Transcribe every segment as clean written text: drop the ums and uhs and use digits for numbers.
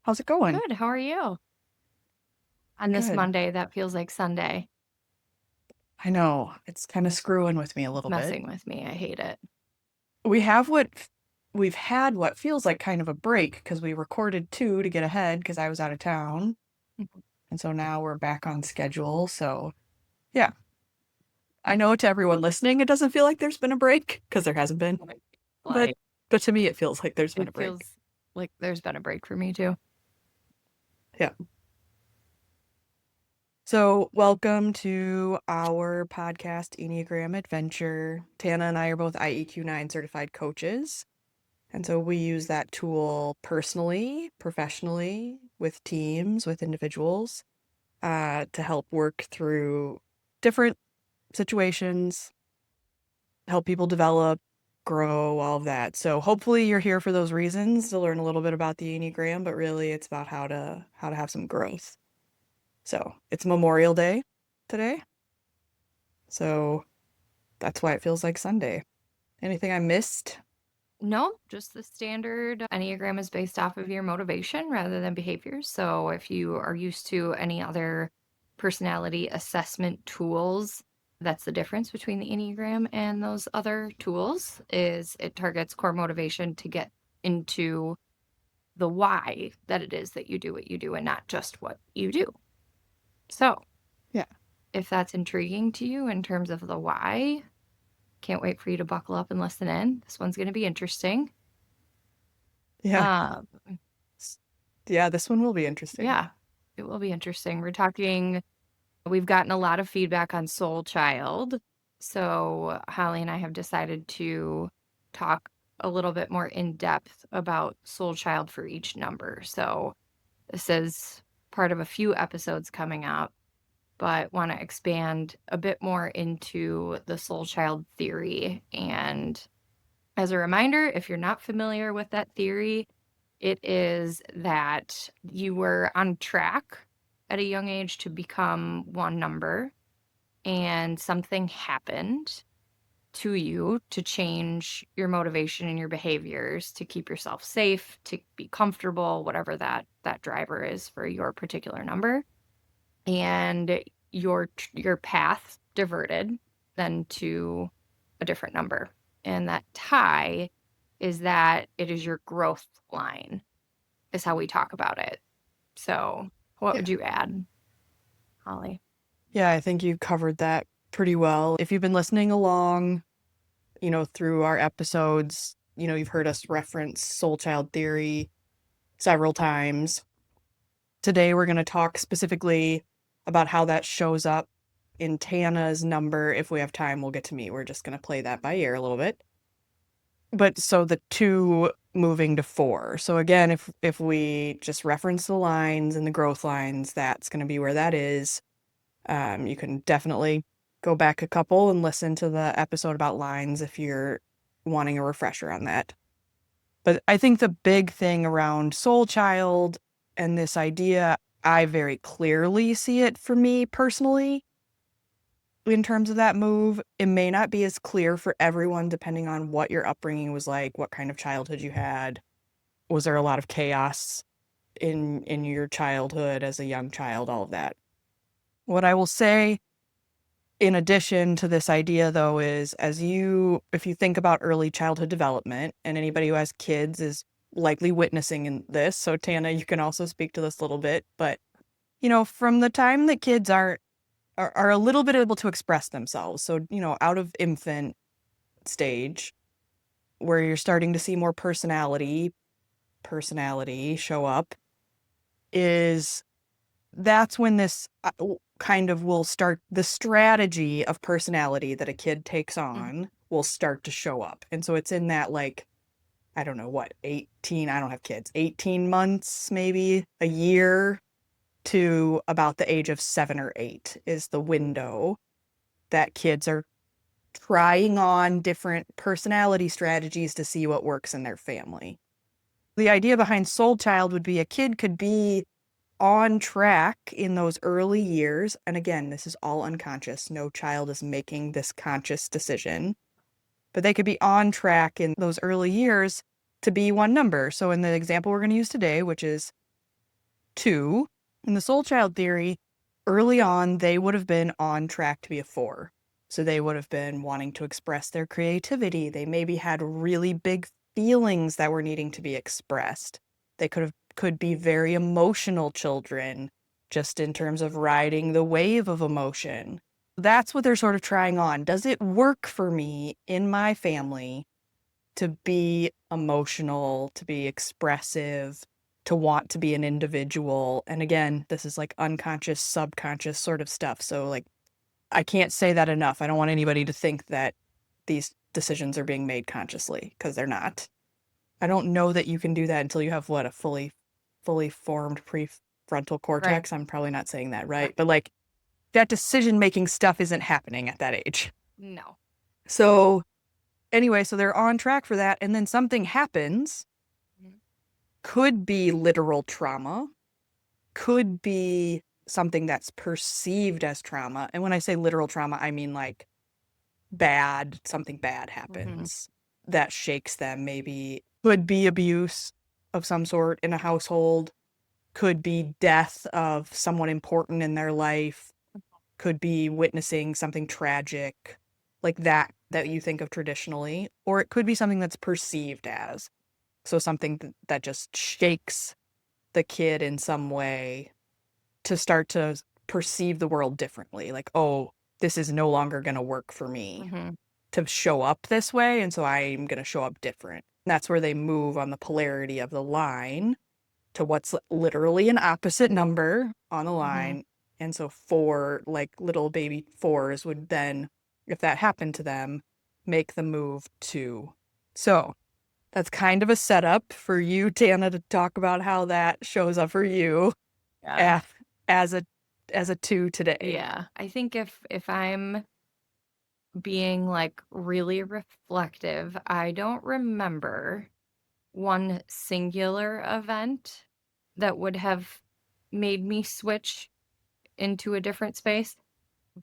How's it going? Good. How are you? On this Good. Monday that feels like Sunday. I know it's kind of screwing with me a It's little bit. messing with me. I hate it. We have what we've had what feels like kind of a break because we recorded two to get ahead because I was out of town. Mhm. And so now we're back on schedule. So, yeah, I know to everyone listening, it doesn't feel like there's been a break because there hasn't been. But Like, but to me, it feels like there's been it a break. feels like there's been a break for me too. Yeah. So, welcome to our podcast, Enneagram Adventure. Tannah and I are both IEQ 9 certified coaches. And so we use that tool personally, professionally, with teams, with individuals, to help work through different situations, help people develop, grow, all of that. So hopefully you're here for those reasons to learn a little bit about the Enneagram, but really it's about how to have some growth. So it's Memorial Day today. So that's why it feels like Sunday. Anything I missed? No, just the standard Enneagram is based off of your motivation rather than behaviors. So if you are used to any other personality assessment tools, that's the difference between the Enneagram and those other tools is it targets core motivation to get into the why that it is that you do what you do and not just what you do. So, Yeah. if that's intriguing to you in terms of the why, can't wait for you to buckle up and listen in. This one's going to be interesting. Yeah. Um, Yeah, this one will be interesting. yeah, it will be interesting. We've gotten a lot of feedback on Soulchild. So, Holly and I have decided to talk a little bit more in depth about Soulchild for each number. So, this is part of a few episodes coming up, but want to expand a bit more into the Soulchild theory. And as a reminder, if you're not familiar with that theory, it is that you were on track at a young age to become one number, and something happened to you to change your motivation and your behaviors to keep yourself safe, to be comfortable, whatever that driver is for your particular number. And your path diverted then to a different number. And that tie is that it is your growth line, is how we talk about it. So, what Yeah. would you add, Holly? Yeah, I think you covered that pretty well. If you've been listening along, through our episodes, you've heard us reference soul child theory several times. Today, we're going to talk specifically about how that shows up in Tannah's number. If we have time, we'll get to me. We're just going to play that by ear a little bit. But so the 2 moving to 4. So again, if we just reference the lines and the growth lines, that's going to be where that is. You can definitely go back a couple and listen to the episode about lines if you're wanting a refresher on that. But I think the big thing around Soulchild and this idea, I very clearly see it for me personally in terms of that move. It may not be as clear for everyone depending on what your upbringing was like, what kind of childhood you had. Was there a lot of chaos in your childhood as a young child, all of that. What I will say in addition to this idea, though, is if you think about early childhood development, and anybody who has kids is likely witnessing in this. So, Tannah, you can also speak to this a little bit. But, from the time that kids are a little bit able to express themselves, so, out of infant stage, where you're starting to see more personality show up, is that's when this kind of will start the strategy of personality that a kid takes Mhm. on will start to show up. And so it's in that, like, I don't know what, 18, I don't have kids, 18 months, maybe a year to about the age of 7 or 8 is the window that kids are trying on different personality strategies to see what works in their family. The idea behind Soulchild would be a kid could be on track in those early years. And again, this is all unconscious. No child is making this conscious decision, but they could be on track in those early years to be one number. So in the example we're going to use today, which is 2. In the soul child theory, early on, they would have been on track to be a 4. So they would have been wanting to express their creativity. They maybe had really big feelings that were needing to be expressed. They could be very emotional children, just in terms of riding the wave of emotion. That's what they're sort of trying on. Does it work for me in my family to be emotional, to be expressive, to want to be an individual? And again, this is like unconscious, subconscious sort of stuff. So like I can't say that enough. I don't want anybody to think that these decisions are being made consciously, because they're not. I don't know that you can do that until you have what, a fully formed prefrontal Right. cortex. I'm probably not saying that right, but like that decision making stuff isn't happening at that age. No. So anyway, so they're on track for that, and then something happens. Mhm. Could be literal trauma, could be something that's perceived as trauma. And when I say literal trauma, I mean like something bad Mhm. happens that shakes them, maybe. Could be abuse of some sort in a household, could be death of someone important in their life, could be witnessing something tragic like that you think of traditionally, or it could be something that's perceived as. So something that just shakes the kid in some way to start to perceive the world differently. Like, oh, this is no longer going to work for me Mhm. to show up this way, and so I'm going to show up different. And that's where they move on the polarity of the line to what's literally an opposite number on the Mhm. line. And so 4, like little baby 4s would then, if that happened to them, make the move to. So that's kind of a setup for you, Tannah, to talk about how that shows up for you Yeah. as as a as a 2 today. Yeah. I think if I'm being like really reflective, I don't remember one singular event that would have made me switch into a different space.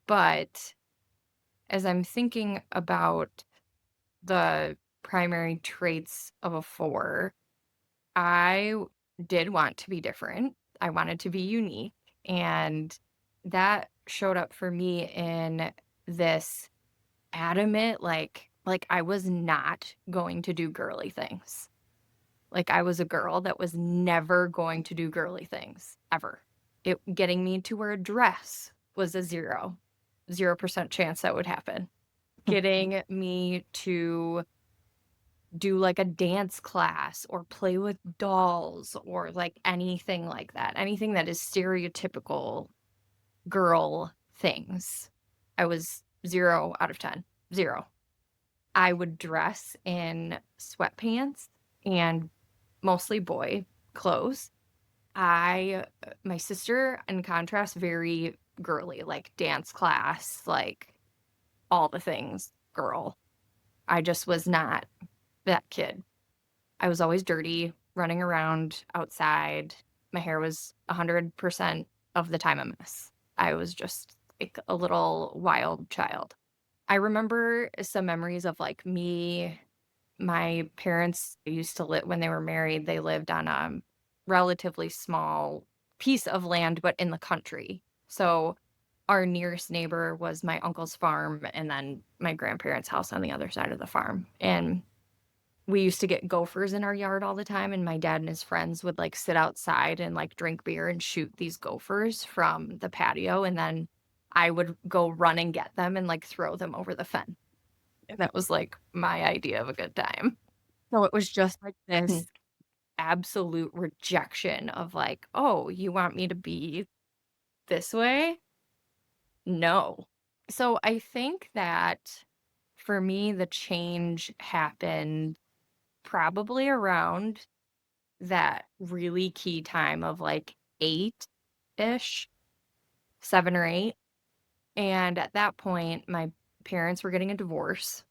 But as I'm thinking about the primary traits of a 4, I did want to be different. I wanted to be unique. And that showed up for me in this adamant, like I was not going to do girly things. Like I was a girl that was never going to do girly things ever. It getting me to wear a dress was a 0% chance that would happen. Getting me to do like a dance class or play with dolls or like anything like that. Anything that is stereotypical girl things. I was 0 out of 10. 0. I would dress in sweatpants and mostly boy clothes. My sister, in contrast, very girly, like dance class, like all the things girl. I just was not that kid. I was always dirty, running around outside. My hair was 100% of the time a mess. I was just like a little wild child. I remember some memories of like me. My parents used to live when they were married, they lived on a relatively small piece of land, but in the country. So our nearest neighbor was my uncle's farm and then my grandparents' house on the other side of the farm. And we used to get gophers in our yard all the time, and my dad and his friends would, like, sit outside and, like, drink beer and shoot these gophers from the patio, and then I would go run and get them and, like, throw them over the fence. And that was, like, my idea of a good time. So it was just, like, Hmm. this absolute rejection of, like, "Oh, you want me to be this way? No." So I think that for me, the change happened probably around that really key time of, like, 8-ish, 7 or 8, and at that point, my parents were getting a divorce,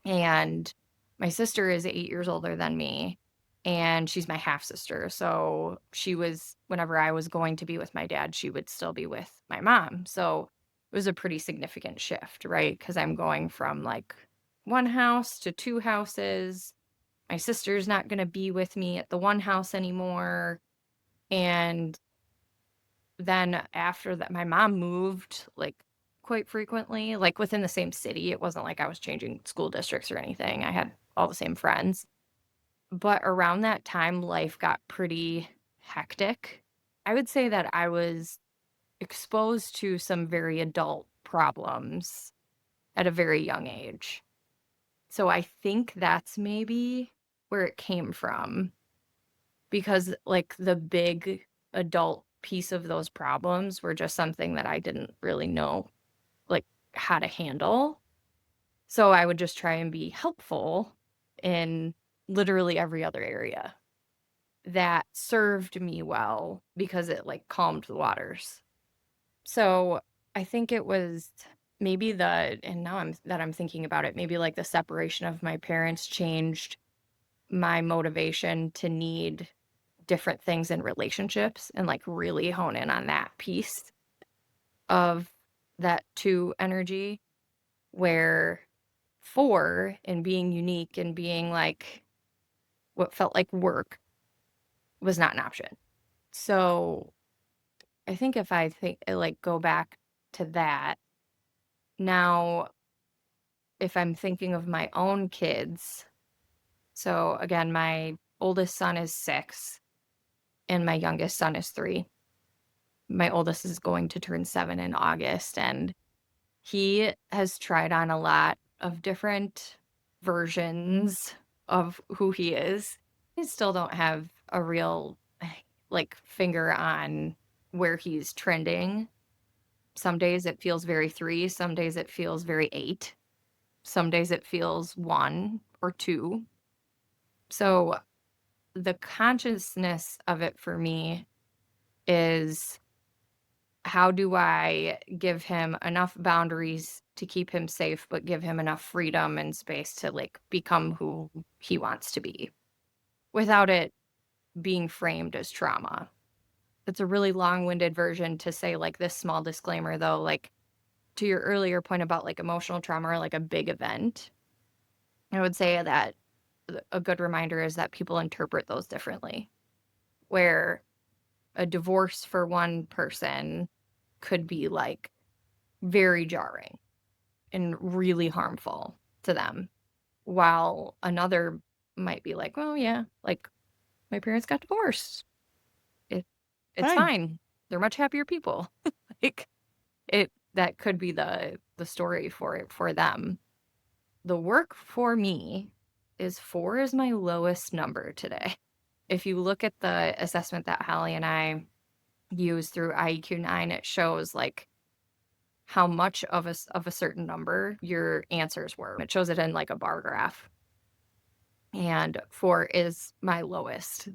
and my sister is 8 years older than me, and she's my half sister, so she was whenever I was going to be with my dad, she would still be with my mom, so it was a pretty significant shift, right? Because 'Cause I'm going from, like, 1 house to 2 houses. My sister's not gonna be with me at the one house anymore. And then after that, my mom moved, like, quite frequently, like, within the same city. It wasn't like I was changing school districts or anything. I had all the same friends. But around that time, life got pretty hectic. I would say that I was exposed to some very adult problems at a very young age. So I think that's maybe where it came from because, like, the big adult piece of those problems were just something that I didn't really know, like, how to handle. So I would just try and be helpful in literally every other area. That served me well because it, like, calmed the waters. So, I think it was maybe and now I'm thinking about it, maybe, like, the separation of my parents changed my motivation to need different things in relationships and, like, really hone in on that piece of that 2 energy, where 4 and being unique and being, like, what felt like work was not an option. So I think if I think like, go back to that, now if I'm thinking of my own kids, so again, my oldest son is 6 and my youngest son is 3. My oldest is going to turn 7 in August, and he has tried on a lot of different versions of who he is. I still don't have a real, like, finger on where he's trending. Some days it feels very 3, some days it feels very 8, some days it feels 1 or 2. So, the consciousness of it for me is how do I give him enough boundaries to keep him safe, but give him enough freedom and space to, like, become who he wants to be without it being framed as trauma. It's a really long-winded version to say, like, this small disclaimer, though, like, to your earlier point about, like, emotional trauma or, like, a big event, I would say that a good reminder is that people interpret those differently, where a divorce for one person could be, like, very jarring and really harmful to them, while another might be like, "Well, yeah, like, my parents got divorced. It it's Fine. fine. They're much happier people." Like, that could be the story for it for them. The work for me is 4 is my lowest number today. If you look at the assessment that Holly and I use through IEQ 9, it shows, like, how much of a certain number your answers were. It shows it in, like, a bar graph, and 4 is my lowest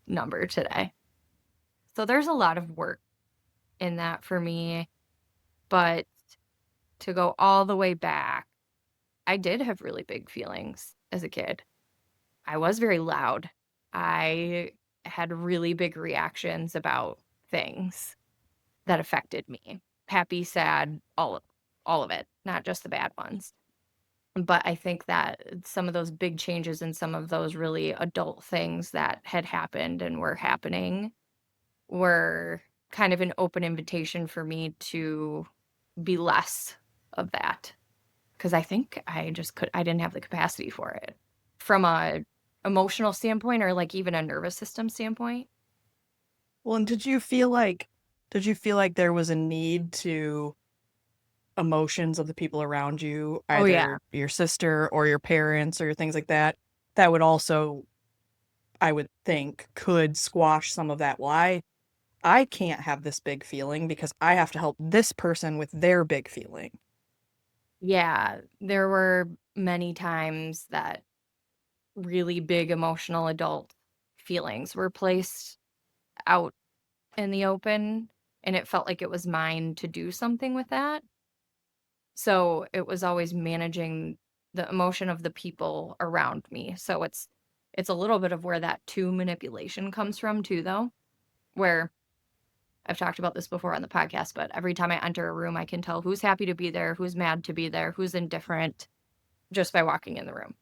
number today. So there's a lot of work in that for me, but to go all the way back, I did have really big feelings as a kid. I was very loud. I had really big reactions about things that affected me. Happy, sad, all of it, not just the bad ones. But I think that some of those big changes and some of those really adult things that had happened and were happening were kind of an open invitation for me to be less of that. 'Cause I think I didn't have the capacity for it. From a emotional standpoint or, like, even a nervous system standpoint. Well, and did you feel like there was a need to emotions of the people around you, Oh, yeah. either your sister or your parents or things like that, that would also, I would think, could squash some of that? Well, I can't have this big feeling because I have to help this person with their big feeling. Yeah, there were many times that really big emotional adult feelings were placed out in the open, and it felt like it was mine to do something with that. So, it was always managing the emotion of the people around me. So it's a little bit of where that 2 manipulation comes from too, though, where I've talked about this before on the podcast, but every time I enter a room, I can tell who's happy to be there, who's mad to be there, who's indifferent just by walking in the room.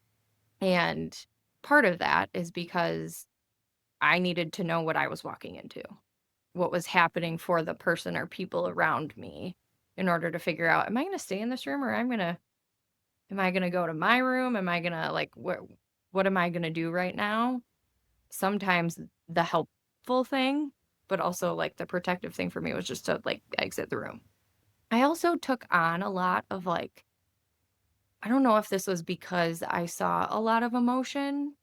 And part of that is because I needed to know what I was walking into, what was happening for the person or people around me in order to figure out, am I going to stay in this room or am I going to go to my room? Am I going to like, what am I going to do right now? Sometimes the helpful thing, but also like the protective thing for me was just to like exit the room. I also took on a lot of like, I don't know if this was because I saw a lot of emotion,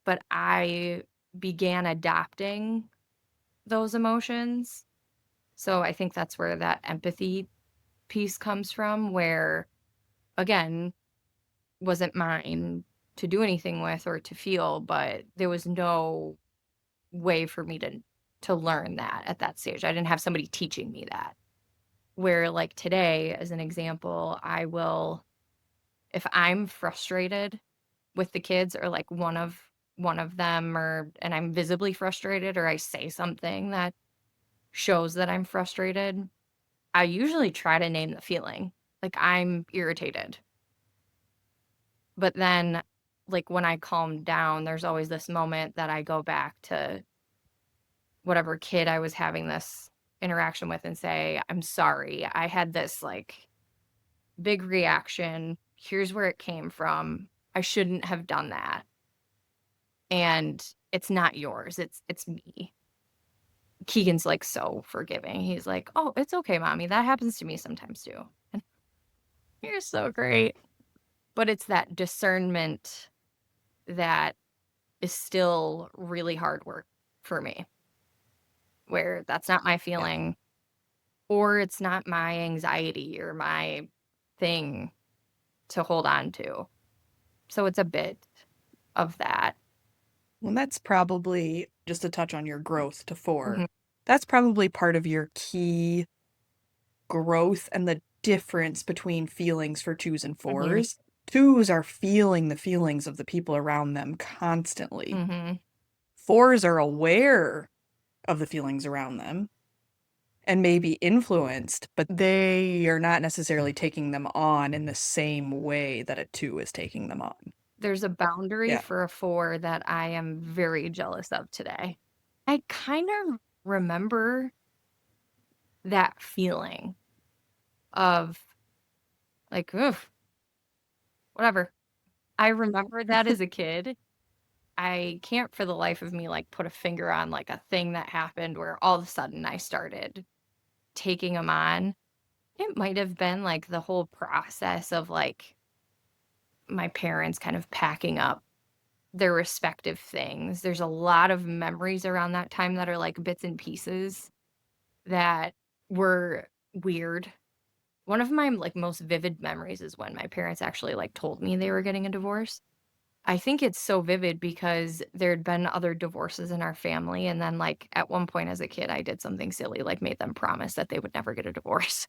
but I began adopting those emotions. So I think that's where that empathy piece comes from, where again, wasn't mine to do anything with or to feel, but there was no way for me to learn that at that stage. I didn't have somebody teaching me that. Where like today, as an example, I will, if I'm frustrated with the kids or like one of them, or and I'm visibly frustrated, or I say something that shows that I'm frustrated, I usually try to name the feeling. Like I'm irritated. But then like when I calm down, there's always this moment that I go back to whatever kid I was having this interaction with and say, "I'm sorry. I had this like big reaction. Here's where it came from. I shouldn't have done that. And it's not yours. It's me." Keegan's like so forgiving. He's like, "Oh, it's okay, mommy. That happens to me sometimes too." And you're so great. But it's that discernment that is still really hard work for me, where that's not my Yeah. feeling or it's not my anxiety or my thing to hold on to. So it's a bit of that. Well, that's probably just to touch on your growth to 4. Mhm, That's probably part of your key growth and the difference between feelings for 2s and mhm, 4s. 2s are feeling the feelings of the people around them constantly. mhm. 4s are aware of the feelings around them and may be influenced, but they are not necessarily taking them on in the same way that a 2 is taking them on. There's a boundary Yeah. for a 4 that I am very jealous of today. I kind of remember that feeling of like, "Ugh, whatever." I remember that as a kid. I can't for the life of me, like, put a finger on, like, a thing that happened where all of a sudden I started taking them on. It might have been, like, the whole process of, like, my parents kind of packing up their respective things. There's a lot of memories around that time that are, like, bits and pieces that were weird. One of my, like, most vivid memories is when my parents actually, like, told me they were getting a divorce. I think it's so vivid because there'd been other divorces in our family, and then, like, at one point as a kid, I did something silly, like, made them promise that they would never get a divorce.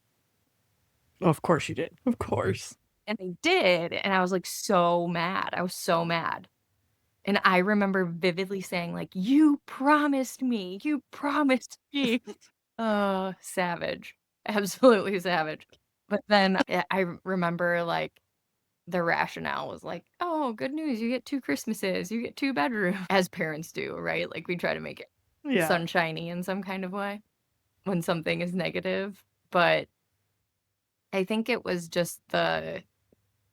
Oh, of course you did. Of course. And they did, and I was, like, so mad. I was so mad. And I remember vividly saying, like, "You promised me. You promised me." Oh, savage. Absolutely savage. But then I remember, like, the rationale was like, "Oh, good news, you get 2 Christmases, you get 2 bedrooms," as parents do, right? Like, we try to make it Yeah. sunshiny in some kind of way when something is negative, but I think it was just the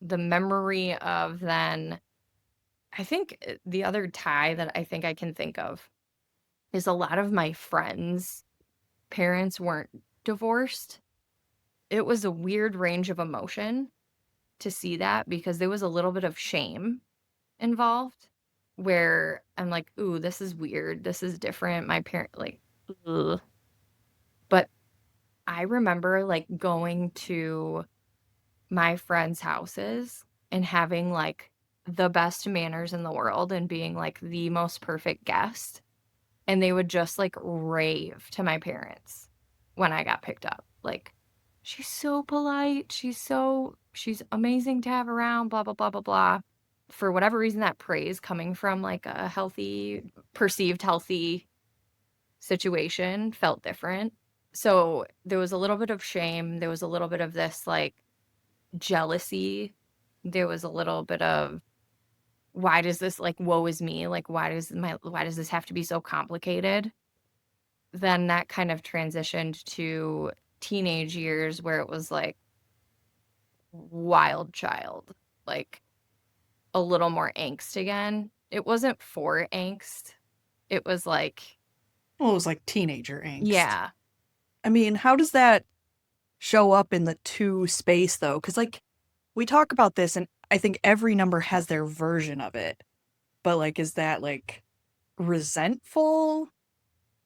memory of then I think, the other tie that I think I can think of is a lot of my friends' parents weren't divorced. It was a weird range of emotion to see that because there was a little bit of shame involved where I'm like, "Ooh, this is weird. This is different." My parent like, ugh. But I remember, like, going to my friends' houses and having, like, the best manners in the world and being, like, the most perfect guest, and they would just, like, rave to my parents when I got picked up. Like, "She's so polite. She's amazing to have around, blah, blah, blah, blah, blah." For whatever reason, that praise coming from, like, a healthy perceived healthy situation felt different. So, there was a little bit of shame, there was a little bit of this, like, jealousy, there was a little bit of why does this, like, woe is me, like, why does this have to be so complicated? Then that kind of transitioned to teenage years where it was, like, wild child, like, a little more angst again. It wasn't for angst. It was like Well, it was like teenager angst. yeah. I mean, how does that show up in the two space though? Because like we talk about this, and I think every number has their version of it. But like, is that like resentful,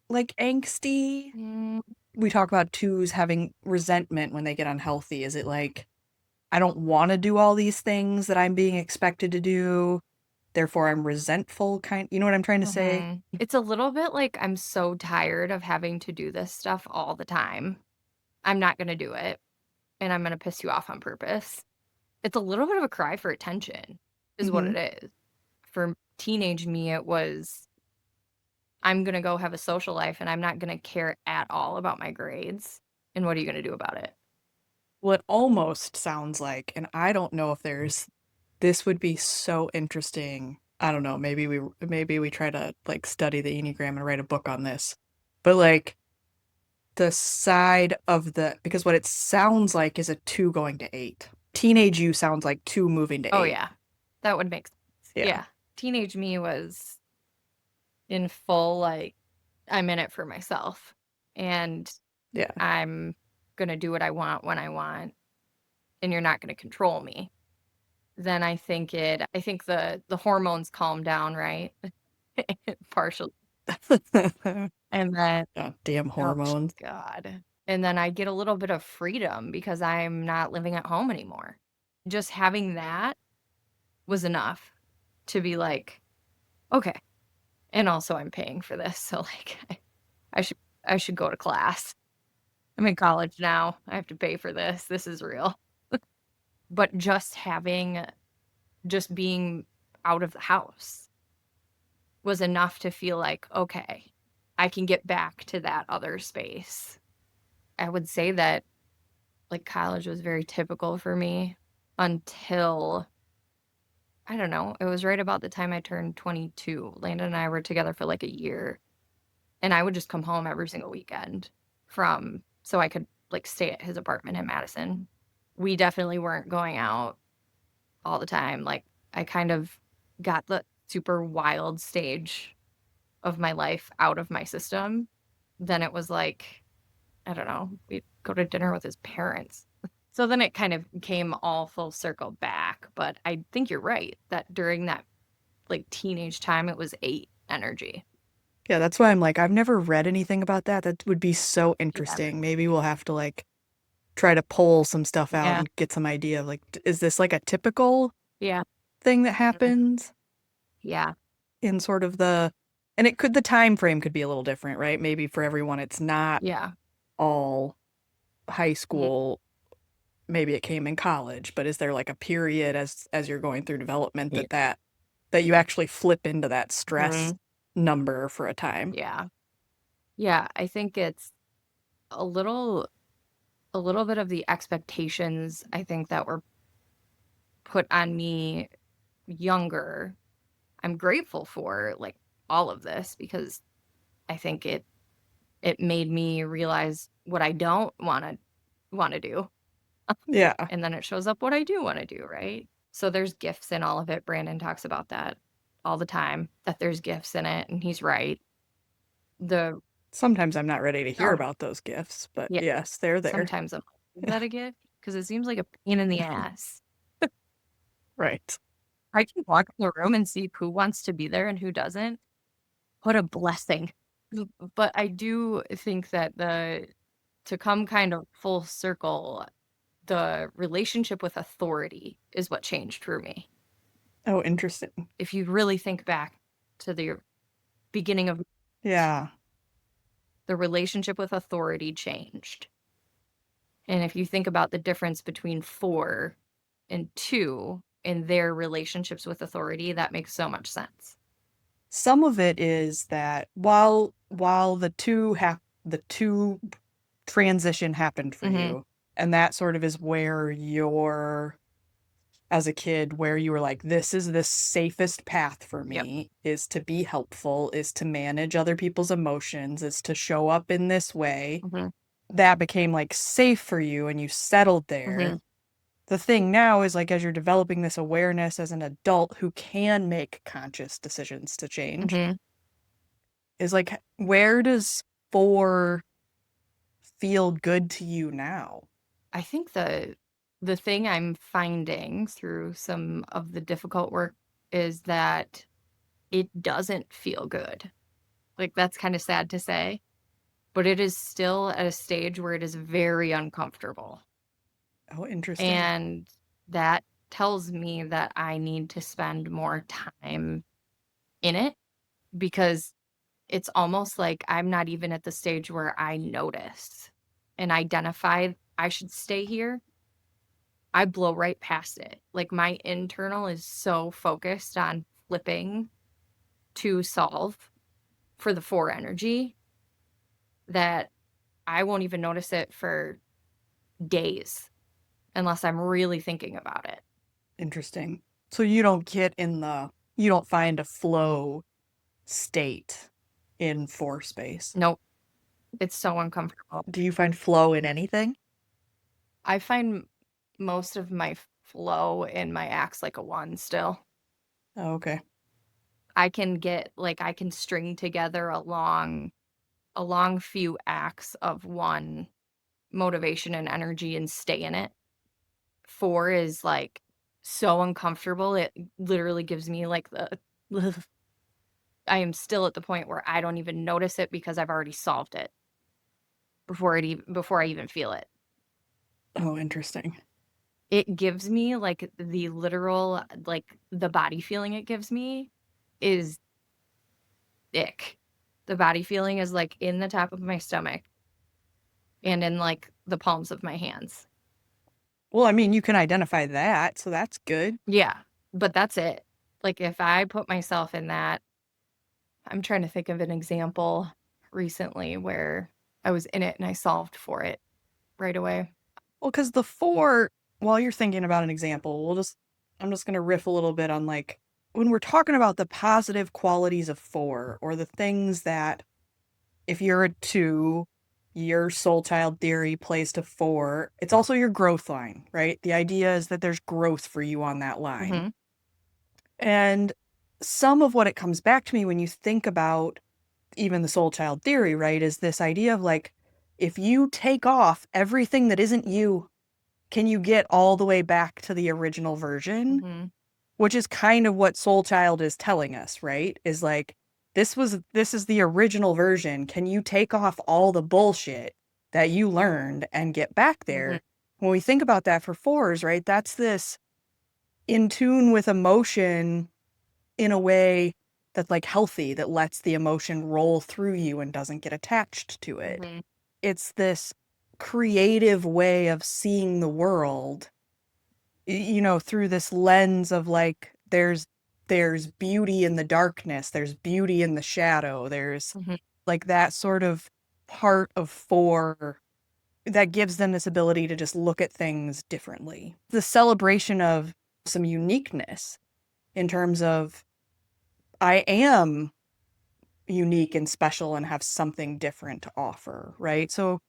like angsty? Mm, We talk about twos having resentment when they get unhealthy. Is it like, I don't want to do all these things that I'm being expected to do, therefore I'm resentful, you know what I'm trying to say? mhm. It's a little bit like I'm so tired of having to do this stuff all the time. I'm not gonna do it, and I'm gonna piss you off on purpose. It's a little bit of a cry for attention is what Mm-hmm. it is. For teenage me, it was, I'm gonna go have a social life, and I'm not gonna care at all about my grades, and what are you gonna do about it? Well, it almost sounds like, and I don't know if this would be so interesting. I don't know, maybe we try to like study the Enneagram and write a book on this. But like the side of because what it sounds like is a 2 going to 8. Teenage you sounds like 2 moving to Oh, 8. yeah. That would make sense. Yeah. Yeah. Teenage me was in full, like, I'm in it for myself, and Yeah. I'm gonna do what I want when I want, and you're not gonna control me. Then I think the hormones calm down, right? Partially. And then God damn oh hormones. god. And then I get a little bit of freedom because I'm not living at home anymore. Just having that was enough to be like, "Okay." And also I'm paying for this, so, like, I should I should go to class. I'm in college now. I have to pay for this. This is real. But just being out of the house was enough to feel like, "Okay, I can get back to that other space." I would say that, like, college was very typical for me until, I don't know, it was right about the time I turned 22. Landon and I were together for, like, a year, and I would just come home every single weekend from so I could, like, stay at his apartment in Madison. We definitely weren't going out all the time, like, I kind of got the super wild stage of my life out of my system. Then it was like, I don't know, we'd go to dinner with his parents. So then it kind of came all full circle back, but I think you're right that during that, like, teenage time, it was 8 energy. Yeah, that's why I'm like, I've never read anything about that. That would be so Yeah. interesting. Maybe we'll have to like try to pull some stuff out Yeah. and get some idea of like, is this like a typical Yeah. thing that Mhm. happens Yeah. in sort of and the time frame could be a little different, right? Maybe for everyone it's not Yeah. all high Mhm. school, maybe it came in college, but is there like a period as you're going through development Yeah. that you actually flip into that stress Mhm. number for a time? Yeah. Yeah, I think it's a little bit of the expectations, I think, that were put on me younger. I'm grateful for, like, all of this because I think it made me realize what I don't wanna do, Yeah. and then it shows up what I do wanna do, right? So there's gifts in all of it. Brandon talks about that all the time, that there's gifts in it, and he's right. The Sometimes I'm not ready to hear oh, about those gifts, but yeah, yes, they're there. sometimes I'm like, "Is that a gift?" Because it seems like a pain in the ass. Right. I can walk in the room and see who wants to be there and who doesn't. What a blessing. But I do think that to come kind of full circle, the relationship with authority is what changed for me. Oh, interesting. If you really think back to the beginning of Yeah. the relationship with authority changed. And if you think about the difference between 4 and 2 in their relationships with authority, that makes so much sense. Some of it is that while the two transition happened for Mhm. you, and that sort of is where your as a kid where you were like, this is the safest path for Yep. me, is to be helpful, is to manage other people's emotions, is to show up in this way. Mhm. That became like safe for you and you settled there. Mhm. The thing now is like as you're developing this awareness as an adult who can make conscious decisions to change, Mhm. is like where does 4 feel good to you now? I think the thing I'm finding through some of the difficult work is that it doesn't feel good. Like, that's kinda sad to say, but it is still at a stage where it is very uncomfortable, Oh, interesting. and that tells me that I need to spend more time in it because it's almost like I'm not even at the stage where I notice and identify I should stay here. I blow right past it. Like, my internal is so focused on flipping to solve for the 4 energy that I won't even notice it for days unless I'm really thinking about it. Interesting. So you don't find a flow state in 4 space. Nope, it's so uncomfortable. Do you find flow in anything? I find most of my flow in my acts like a 1 still. Oh, okay. I can string together a long few acts of 1 motivation and energy and stay in it. 4 is, like, so uncomfortable, it literally gives me, like, the I am still at the point where I don't even notice it because I've already solved it before I even feel it. Oh, interesting. It gives me, like, the literal like, the body feeling it gives me is ick. The body feeling is, like, in the top of my stomach and in, like, the palms of my hands. Well, I mean, you can identify that, so that's good. Yeah, but that's it. Like, if I put myself in that I'm trying to think of an example recently where I was in it and I solved for it right away. Well, because the 4, while you're thinking about an example, I'm just gonna riff a little bit on, like, when we're talking about the positive qualities of 4 or the things that if you're a 2, your soul child theory plays to 4, it's also your growth line, right? The idea is that there's growth for you on that line. Mhm, And some of what it comes back to me when you think about even the soul child theory, right, is this idea of like, if you take off everything that isn't you, can you get all the way back to the original version? mhm, Which is kind of what Soulchild is telling us, right? Is like, this is the original version. Can you take off all the bullshit that you learned and get back mhm, there? When we think about that for 4s, right? That's this in tune with emotion in a way that's like healthy, that lets the emotion roll through you and doesn't get attached to it. mhm, It's this creative way of seeing the world, through this lens of like there's beauty in the darkness, there's beauty in the shadow, there's mhm, like that sort of part of 4 that gives them this ability to just look at things differently. The celebration of some uniqueness in terms of I am unique and special and have something different to offer, right? So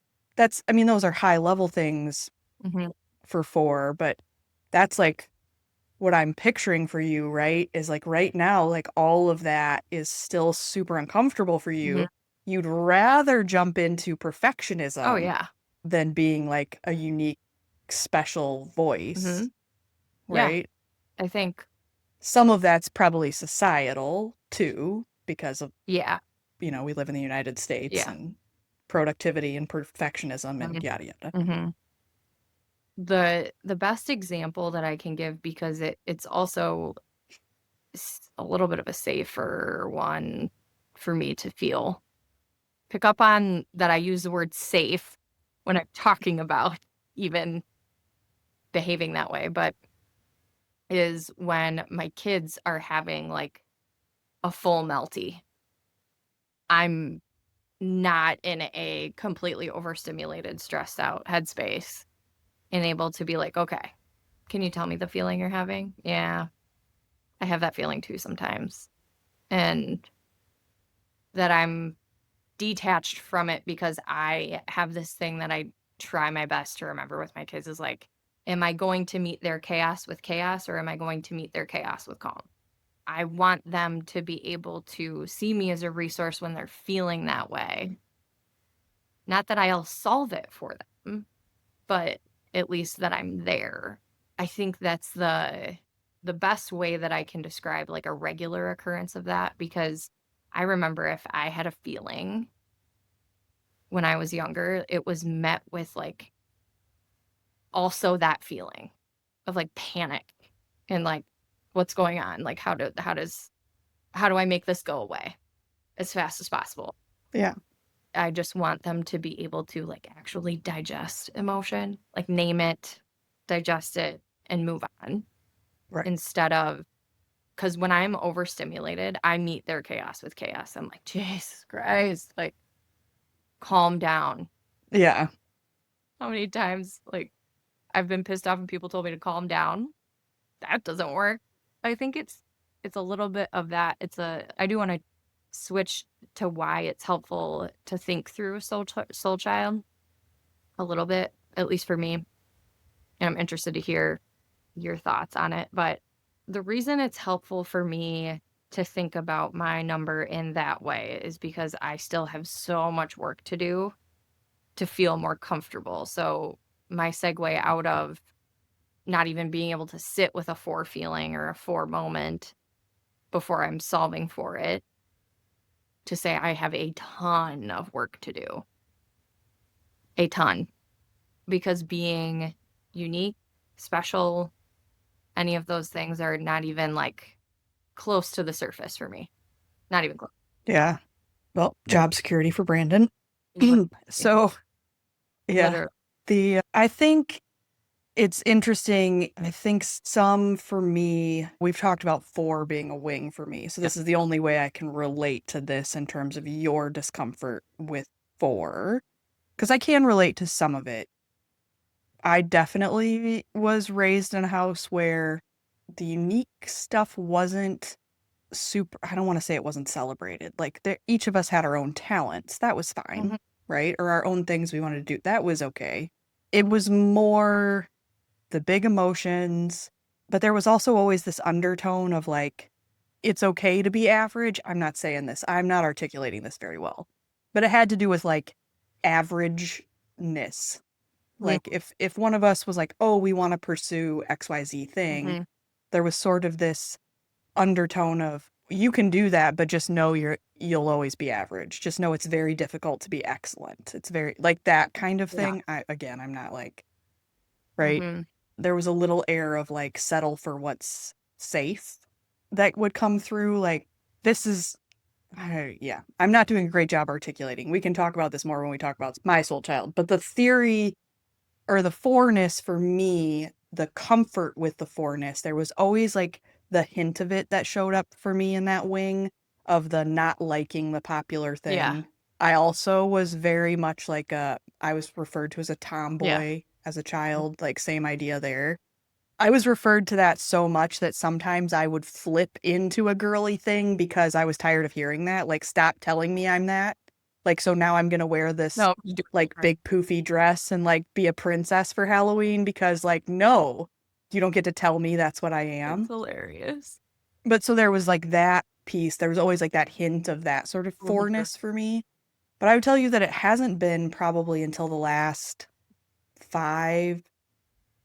I mean, those are high level things mhm, for 4, but that's like what I'm picturing for you, right, is like right now, like all of that is still super uncomfortable for mhm. you. You'd rather jump into Oh, perfectionism yeah. than being like a unique, special voice, Mhm. Yeah, right? I think Some of that's probably societal too, because of, yeah, we live in the United States yeah. and productivity and perfectionism and Mhm, yada yada. mhm. The best example that I can give because it's also a little bit of a safer one for me to feel. Pick up on that I use the word safe when I'm talking about even behaving that way, but is when my kids are having like a full melty. I'm not in a completely overstimulated, stressed out headspace and able to be like, okay, Can you tell me the feeling you're having? Yeah, I have that feeling too sometimes. And that I'm detached from it because I have this thing that I try my best to remember with my kids is like, am I going to meet their chaos with chaos or am I going to meet their chaos with calm? I want them to be able to see me as a resource when they're feeling that way. Not that I'll solve it for them, but at least that I'm there. I think that's the best way that I can describe like a regular occurrence of that because I remember if I had a feeling when I was younger, it was met with like also that feeling of like panic and like what's going on? Like how do I make this go away as fast as possible? Yeah. I just want them to be able to like actually digest emotion, like name it, digest it, and move on Right. instead of because when I'm overstimulated, I meet their chaos with chaos. I'm like, Jesus Christ, like calm down. Yeah. How many times like I've been pissed off and people told me to calm down? That doesn't work. I think it's a little bit of that. I do want to switch to why it's helpful to think through soul child a little bit, at least for me. And I'm interested to hear your thoughts on it. But the reason it's helpful for me to think about my number in that way is because I still have so much work to do to feel more comfortable. So my segue out of not even being able to sit with a 4 feeling or a 4 moment before I'm solving for it to say I have a ton of work to do. A ton. Because being unique, special, any of those things are not even like close to the surface for me. Not even close. Yeah. Well, job security for Brandon. Literally. So, yeah. Literally. I think it's interesting. I think some for me, we've talked about 4 being a wing for me. So Yep. this is the only way I can relate to this in terms of your discomfort with 4, because I can relate to some of it. I definitely was raised in a house where the unique stuff wasn't super, I don't want to say it wasn't celebrated. Like each of us had our own talents. That was fine, Mhm. right? Or our own things we wanted to do. That was okay. It was more the big emotions, but there was also always this undertone of like, it's okay to be average. I'm not saying this. I'm not articulating this very well. But it had to do with like averageness. Yeah. Like if one of us was like, "Oh, we want to pursue XYZ thing," Mhm. there was sort of this undertone of you can do that, but just know you'll always be average. Just know it's very difficult to be excellent. It's very like that kind of Yeah. thing. I'm not like, right? Mhm. There was a little air of like settle for what's safe that would come through like this is yeah, I'm not doing a great job articulating. We can talk about this more when we talk about my soul child, but the theory or the fourness for me, the comfort with the fourness, there was always like the hint of it that showed up for me in that wing of the not liking the popular Yeah. thing. I also was very much like I was referred to as a Yeah. tomboy as a child, like same idea there. I was referred to that so much that sometimes I would flip into a girly thing because I was tired of hearing that. Like, stop telling me I'm that. Like, so now I'm gonna wear this No, you do it like different. big poofy dress and like be a princess for Halloween because like no, you don't get to tell me that's what I It's am. hilarious. But so there was like that piece. There was always like that hint of that sort of Mhm. fourness for me. But I would tell you that it hasn't been probably until the last 5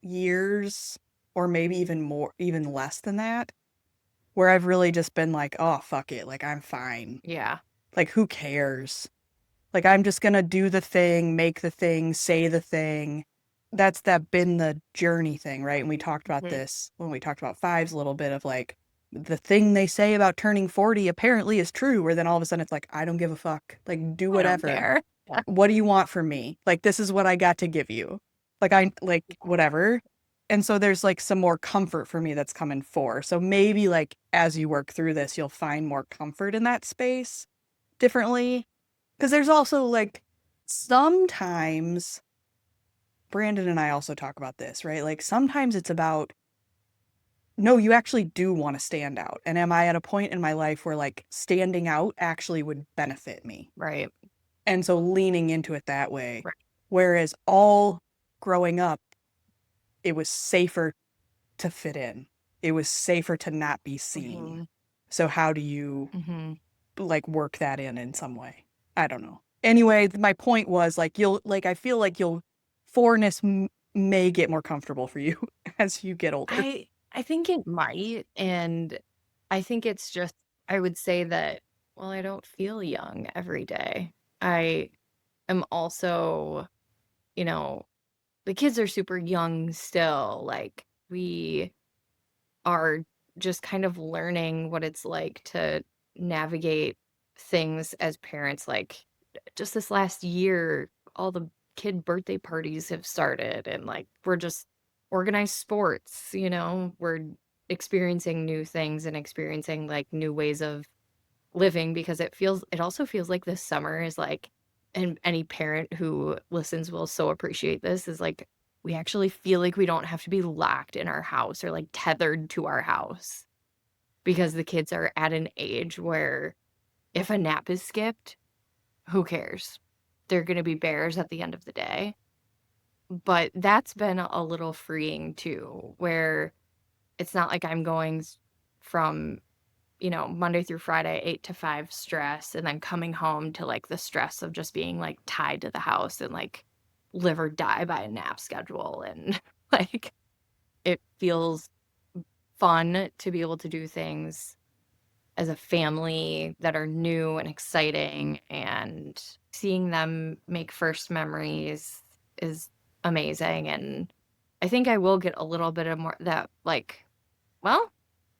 years or maybe even more, even less than that, where I've really just been like, oh, fuck it. Like, I'm fine. Yeah. Like, who cares? Like, I'm just gonna do the thing, make the thing, say the thing. That's that been the journey thing, right? And we talked about Mhm. this when we talked about fives a little bit of like, the thing they say about turning 40 apparently is true, where then all of a sudden it's like, I don't give a fuck. Like, do I don't whatever. care. Yeah. What do you want from me? Like, this is what I got to give you. Like, whatever. And so there's like some more comfort for me that's coming for. So maybe like as you work through this, you'll find more comfort in that space differently. Because there's also like sometimes, Brandon and I also talk about this, right? Like sometimes it's about, no, you actually do want to stand out. And am I at a point in my life where like standing out actually would benefit me? Right. And so leaning into it that way. Right. Whereas all growing up, it was safer to fit in. It was safer to not be seen. Mm-hmm. So how do you Mm-hmm. like work that in some way? I don't know. Anyway, my point was like you'll like I feel like you'll foreignness may get more comfortable for you as you get older. I think it might, and I think it's just I would say that, well, I don't feel young every day. I am also, you know, the kids are super young still. Like we are just kind of learning what it's like to navigate things as parents. Like just this last year, all the kid birthday parties have started, and like we're just organized sports, we're experiencing new things and experiencing like new ways of living because it also feels like this summer is like, and any parent who listens will so appreciate this, is like we actually feel like we don't have to be locked in our house or like tethered to our house because the kids are at an age where if a nap is skipped, who cares? They're going to be bears at the end of the day. But that's been a little freeing too, where it's not like I'm going from Monday through Friday, 8 to 5 stress, and then coming home to like the stress of just being like tied to the house and like live or die by a nap schedule. And like it feels fun to be able to do things as a family that are new and exciting, and seeing them make first memories is amazing. And I think I will get a little bit of more that like, well,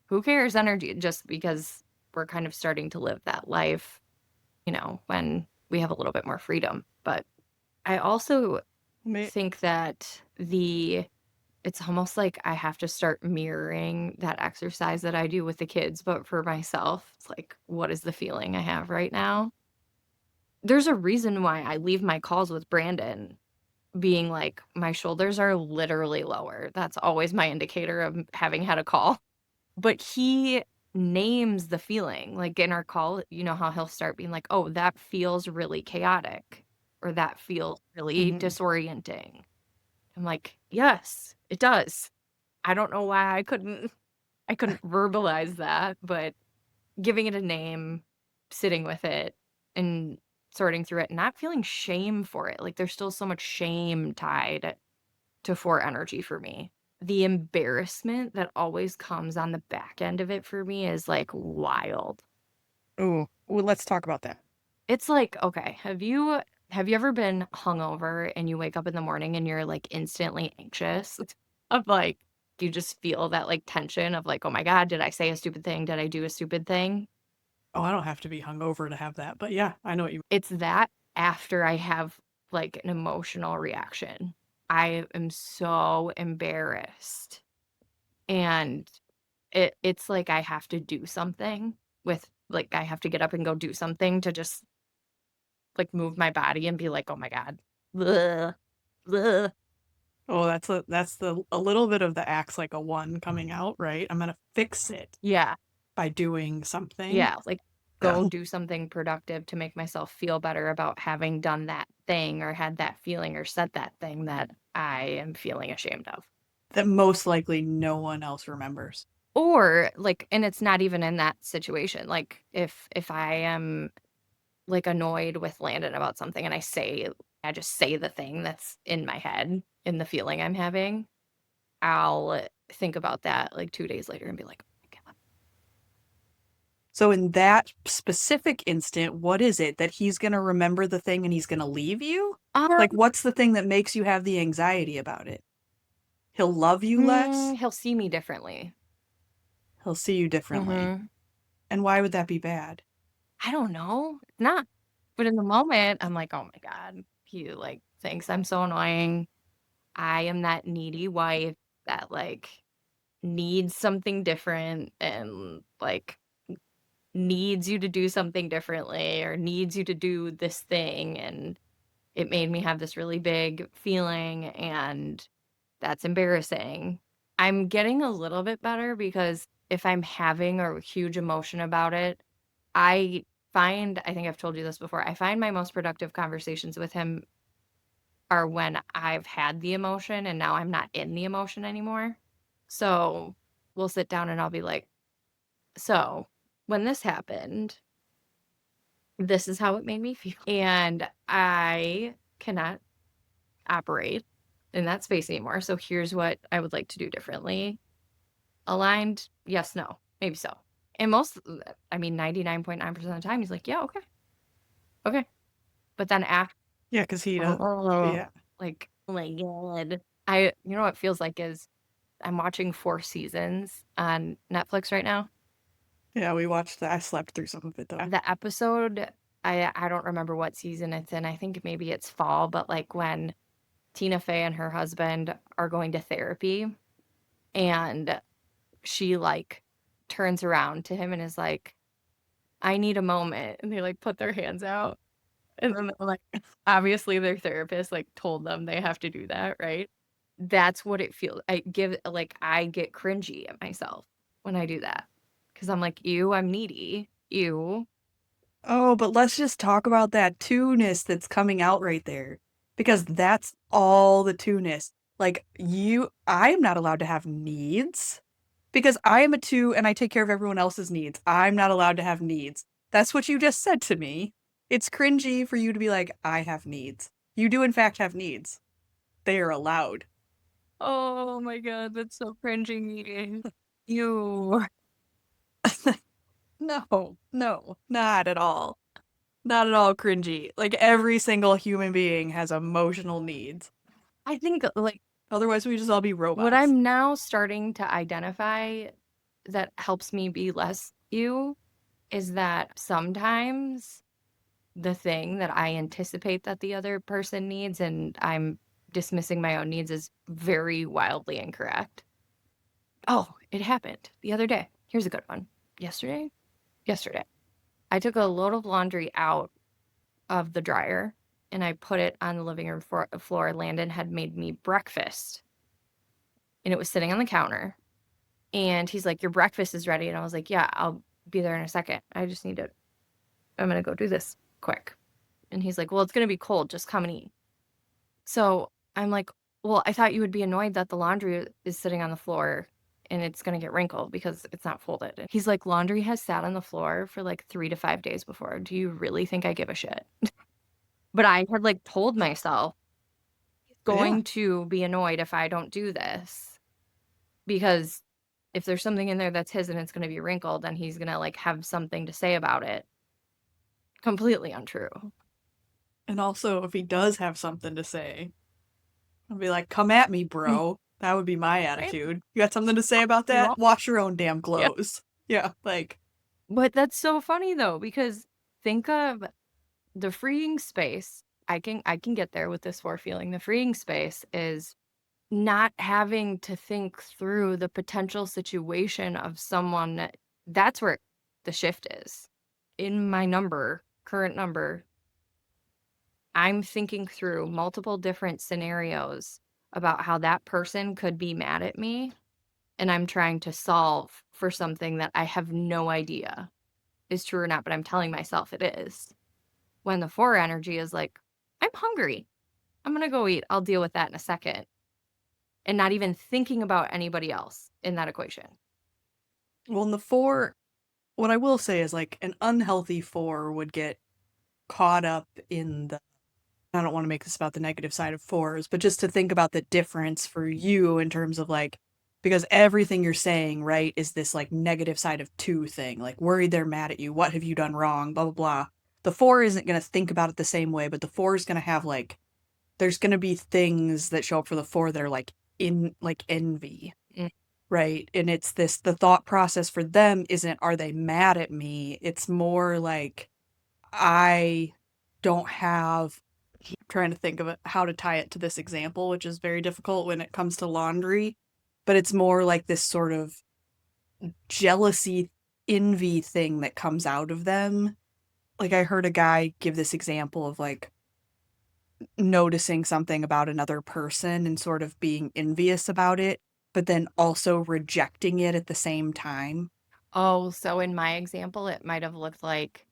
who cares energy just because we're kind of starting to live that life, when we have a little bit more freedom. But I also think that it's almost like I have to start mirroring that exercise that I do with the kids, but for myself, it's like, what is the feeling I have right now? There's a reason why I leave my calls with Brandon being like, my shoulders are literally lower. That's always my indicator of having had a call. But he names the feeling. Like in our call, you know how he'll start being like, "Oh, that feels really chaotic," or "That feels really Mhm. disorienting." I'm like, "Yes, it does." I don't know why I couldn't verbalize that, but giving it a name, sitting with it, and sorting through it, not feeling shame for it. Like there's still so much shame tied to 4 energy for me. The embarrassment that always comes on the back end of it for me is, like, wild. Ooh, well, let's talk about that. It's like, okay, have you ever been hungover and you wake up in the morning and you're, like, instantly anxious of, like you just feel that, like, tension of, like, "Oh my god, did I say a stupid thing? Did I do a stupid thing?" Oh, I don't have to be hungover to have that, but yeah, I know what you It's that after I have, like, an emotional reaction. I am so embarrassed, and it's like I have to do something with like, I have to get up and go do something to just, like, move my body and be like, "Oh my god. Bleh, bleh." Oh, that's a little bit of the acts like a one coming out, right? I'm gonna fix it Yeah, by doing something. yeah, like, go Oh, do something productive to make myself feel better about having done that thing or had that feeling or said that thing that I am feeling ashamed of. that most likely no one else remembers. Or, like, and it's not even in that situation, like, if I am like, annoyed with Landon about something and I just say the thing that's in my head, in the feeling I'm having, I'll think about that, like, 2 days later and be like, "Oh my god." So in that specific instant, what is it that he's gonna remember the thing and he's gonna leave you? Like, what's the thing that makes you have the anxiety about it? He'll love you less? He'll see me differently. He'll see you differently. Mhm. And why would that be bad? I don't know. It's not. But in the moment, I'm like, "Oh my god, he, like, thinks I'm so annoying." I am that needy wife that, like, needs something different and, like, needs you to do something differently or needs you to do this thing, and it made me have this really big feeling, and that's embarrassing. I'm getting a little bit better because if I'm having a huge emotion about it, I I think I've told you this before, I find my most productive conversations with him are when I've had the emotion and now I'm not in the emotion anymore. So we'll sit down and I'll be like, so when this happened, this is how it made me feel. And I cannot operate in that space anymore. So here's what I would like to do differently. Aligned? Yes, no, maybe so. And 99.9% of the time, he's like, yeah, okay, okay. But then after, Yeah, because he does. oh, Yeah. like, oh my God. You know what it feels like is I'm watching 4 seasons on Netflix right now. Yeah, we watched that. I slept through some of it though. The episode, I don't remember what season it's in. I think maybe it's fall, but like when Tina Fey and her husband are going to therapy and she like turns around to him and is like, I need a moment. And they like put their hands out. And then like obviously their therapist like told them they have to do that, right? That's what it feels. I get cringy at myself when I do that. Cause I'm like, ew, I'm needy. Ew. Oh, but let's just talk about that two-ness that's coming out right there. Because that's all the two-ness. Like, I am not allowed to have needs. Because I am a two and I take care of everyone else's needs. I'm not allowed to have needs. That's what you just said to me. It's cringy for you to be like, I have needs. You do, in fact, have needs. They are allowed. Oh my God, that's so cringy. Ew. No, no, not at all. Not at all cringy. Like, every single human being has emotional needs. I think like Otherwise, we just all be what robots. I'm now starting to identify that helps me be less ew is that sometimes the thing that I anticipate that the other person needs and I'm dismissing my own needs is very wildly incorrect. Oh, it happened the other day. Here's a good one. Yesterday? Yesterday. I took a load of laundry out of the dryer and I put it on the living room floor. Landon had made me breakfast and it was sitting on the counter. And he's like, your breakfast is ready. And I was like, yeah, I'll be there in a second. I'm going to go do this quick. And he's like, well, it's going to be cold. Just come and eat. So I'm like, well, I thought you would be annoyed that the laundry is sitting on the floor and it's going to get wrinkled because it's not folded. And he's like, laundry has sat on the floor for like 3 to 5 days before. Do you really think I give a shit? But I had like told myself, he's Yeah. going to be annoyed if I don't do this because if there's something in there that's his and it's going to be wrinkled, then he's going to like have something to say about it. Completely untrue. And also, if he does have something to say, I'll be like, come at me, bro. That would be my Right? attitude. You got something to say about You that? won't. Wash your own damn Yeah. clothes. Yeah, like, But that's so funny though, because think of the freeing space. I can get there with this for feeling. The freeing space is not having to think through the potential situation of someone. That's where the shift is. In my current number, I'm thinking through multiple different scenarios about how that person could be mad at me, and I'm trying to solve for something that I have no idea is true or not, but I'm telling myself it is. When the 4 energy is like, I'm hungry. I'm gonna go eat. I'll deal with that in a second. And not even thinking about anybody else in that equation. well, in the four, what I will say is like an unhealthy four would get caught up in the, I don't want to make this about the negative side of fours, but just to think about the difference for you in terms of like, because everything you're saying, right, is this like negative side of two thing, like worried they're mad at you, what have you done wrong, blah, blah, blah. The four isn't going to think about it the same way, but the four is going to have like, there's going to be things that show up for the four that are like in like envy, Mm. right? And it's this, the thought process for them isn't, are they mad at me? It's more like, I don't have, I'm trying to think of it, how to tie it to this example, which is very difficult when it comes to laundry, but it's more like this sort of jealousy, envy thing that comes out of them. Like I heard a guy give this example of like, noticing something about another person and sort of being envious about it, but then also rejecting it at the same time. Oh, so in my example, it might have looked like,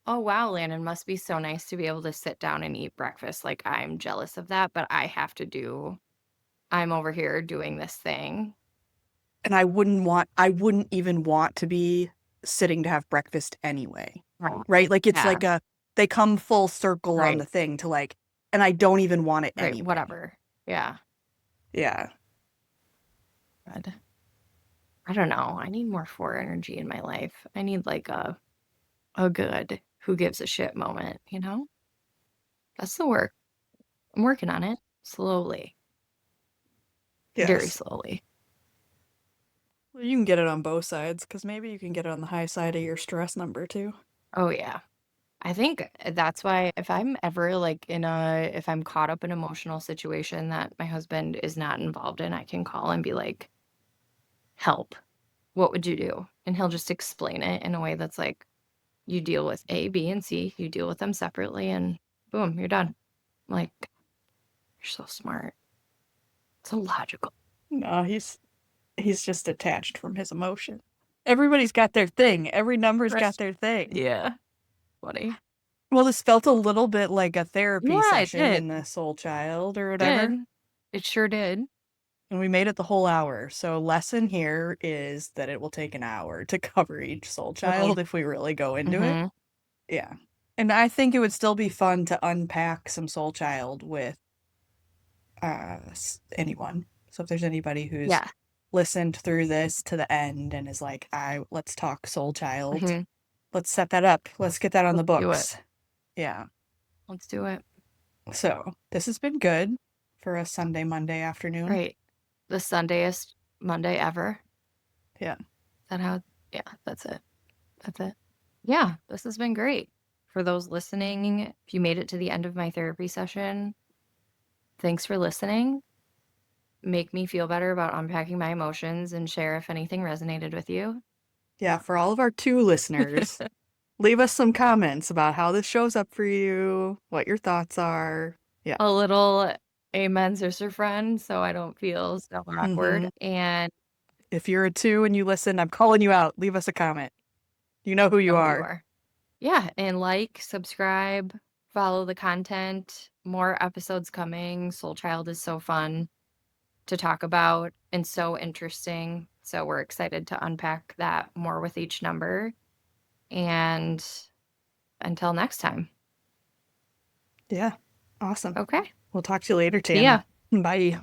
"Oh, wow, Landon must be so nice to be able to sit down and eat breakfast. Like, I'm jealous of that, but I'm over here doing this thing." And I wouldn't even want to be sitting to have breakfast anyway. Right. Right? Like it's Yeah. like they come full circle on Right. the thing to like, and I don't even want it Right. anyway. Whatever. Yeah. Yeah. Good. I don't know. I need more 4 energy in my life. I need like a good who gives a shit moment, you know? That's the work. I'm working on it slowly, very Yes. slowly. Well, you can get it on both sides because maybe you can get it on the high side of your stress number too. Oh yeah. I think that's why if I'm ever like if I'm caught up in an emotional situation that my husband is not involved in, I can call and be like, "Help. What would you do?" And he'll just explain it in a way that's like, you deal with A, B, and C, you deal with them separately, and boom, you're done. Like, you're so smart. So logical. No, he's just detached from his emotion. Everybody's got their thing. Every number's Right. got their thing. Yeah. Funny. Well, this felt a little bit like a therapy Yeah, it session did. in the Soul Child or whatever. Did. It sure did. And we made it the whole hour. So lesson here is that it will take an hour to cover each Soul Mhm. Child if we really go into it. Mhm. Yeah. And I think it would still be fun to unpack some Soul Child with anyone. So if there's anybody who's Yeah. listened through this to the end and is like, I let's talk Soul Child. Mhm. Let's set that up. Let's get that on the Let's do it. books. Yeah. Let's do it. So this has been good for a Sunday, Monday afternoon. Right. The Sundayest Monday ever. Yeah. Is that how? Yeah, that's it. That's it. Yeah, this has been great. For those listening, if you made it to the end of my therapy session, thanks for listening. Make me feel better about unpacking my emotions and share if anything resonated with you. Yeah. For all of our two listeners, leave us some comments about how this shows up for you, what your thoughts are. Yeah. A little amen, sister friend, so I don't feel so awkward. Mm-hmm. And If you're a two and you listen, I'm calling you out. Leave us a comment. You know who know you who you are. are. Yeah, and like, subscribe, follow the content. More episodes coming. Soul Child is so fun to talk about and so interesting. So we're excited to unpack that more with each number. And until next time. Yeah. Awesome. Okay. We'll talk to you later, See ya. Tannah. Bye.